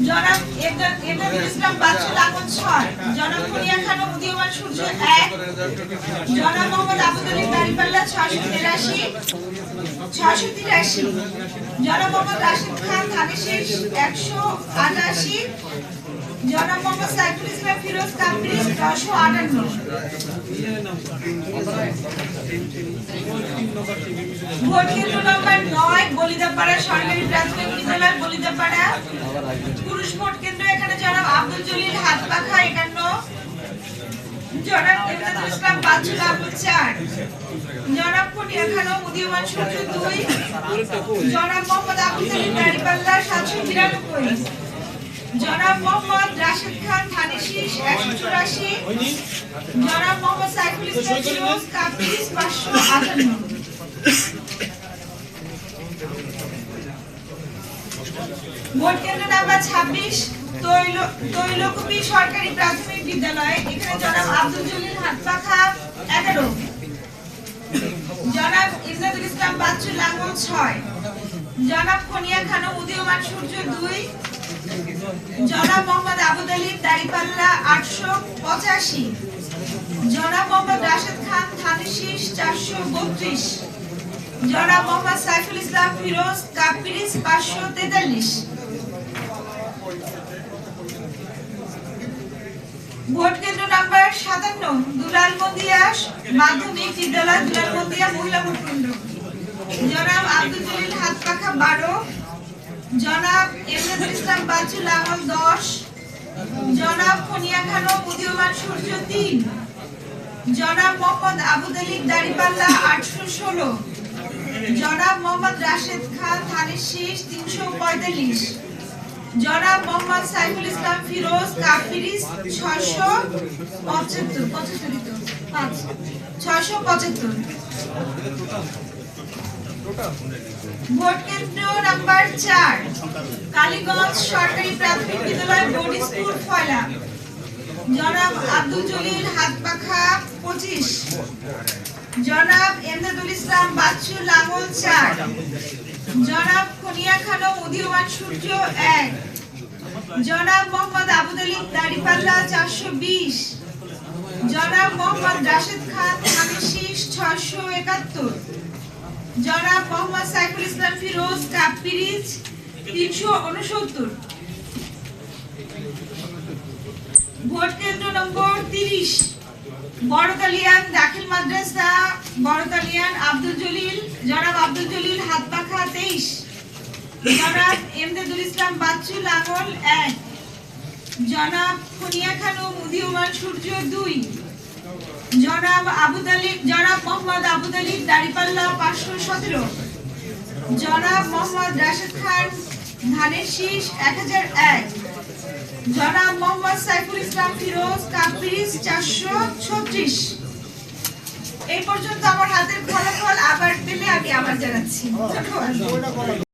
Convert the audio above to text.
জনাব এমদাদুল ইসলাম বাচ্চু লাঙ্গল 6, জনাব মুনিয়া খানম উদীয়মান সূর্য 1, জনাব মোহাম্মদ আবুদুল দাড়িপাল্লা 683, জনাব মোহাম্মদ রাশিদ খান ধানেশীষ 188, জনাব মোহাম্মদ সাইফুল ইসলাম ফিরোজ কামরিজ 958। ভোট কেন্দ্র নম্বর 9 বলিদাপাড়া সরকারি প্রাথমিক বিদ্যালয় বলিদাপাড়া। পুরুষ ভোট কেন্দ্র এখানে জনাব আব্দুল জলিল হাতপাখা 51, জনাব এমদাদুল ইসলাম বাচ্চু লাঙ্গল 4, জনাব মুনিয়া খানম উদীয়মান সূর্য 2, জনাব মোহাম্মদ আবুদুল দাড়িপাল্লা 792, জনাব মোহাম্মদ রাশিদ খান ধানেশীষ 184, জনাব মোহাম্মদ সাইফুল ইসলাম ফিরোজ কামরিজ 558। ভোট কেন্দ্র নাম্বার 26 তৈলকুপি সরকারি প্রাথমিক বিদ্যালয়। এখানে জনাব আব্দুল জলিল হাতপাখা 11, জনাব এমদাদুল ইসলাম বাচ্চু লাঙ্গল 6, জনাব মুনিয়া খানম উদীয়মান সূর্য 2, জনাব মোহাম্মদ আবুদুল দাড়িপাল্লা 885, জনাব মোহাম্মদ রাশিদ খান ধানেশীষ 432, জনাব মোহাম্মদ সাইফুল ইসলাম ফিরোজ কামরিজ 543। ভোট কেন্দ্র নাম্বার 57 দুলালবন্দিয়া মাধ্যমিক বিদ্যালয় দুলালবন্দিয়া মহিলা ভোট কেন্দ্র। জনাব আব্দুল জলিল হাতপাখা 12, জনাব এমদাদুল ইসলাম বাচ্চু লাঙ্গল 10, জনাব মুনিয়া খানম উদীয়মান সূর্য 3, জনাব মোহাম্মদ আবুদুল দাড়িপাল্লা 816, জনাব মোহাম্মদ রাশিদ খান ধানেশীষ 345, জনাব মোহাম্মদ সাইফুল ইসলাম ফিরোজ কামরিজ 675। ভোট কেন্দ্র নাম্বার 4 কালীগঞ্জ সরকারি প্রাথমিক বিদ্যালয় বোর্ড স্কুল ফয়লা। জনাব আব্দুল জলিল হাতপাখা 25, জনাব এমদাদুল ইসলাম বাচ্চু লাঙ্গল 4, জনাব মুনিয়া খানম উদীয়মান সূর্য 1, জনাব মোহাম্মদ আবুদুল দাড়িপাল্লা 420, জনাব মোহাম্মদ রাশিদ খান ধানেশীষ 671, জনাব মোহাম্মদ সাইফুল ইসলাম ফিরোজ কামরিজ 369। ভোট কেন্দ্র নম্বর 30 বড়কালিয়ান দাখিল মাদ্রাসা বড়কালিয়ান আব্দুল জলিল, জনাব আব্দুল জলিল হাতপাখা 23, জনাব এমদাদুল ইসলাম বাচ্চু লাঙ্গল 1, জনাব মুনিয়া খানম উদীয়মান সূর্য 2, জনাব মোহাম্মদ আবুদুল দাড়িপাল্লা 517, জনাব মোহাম্মদ রাশিদ খান ধানেশীষ 1001, জনাব মোহাম্মদ সাইফুল ইসলাম ফিরোজ কামরিজ 436। এই পর্যন্ত আমার হাতের ফলাফল আবার পেলে আমি আবার জানাচ্ছি।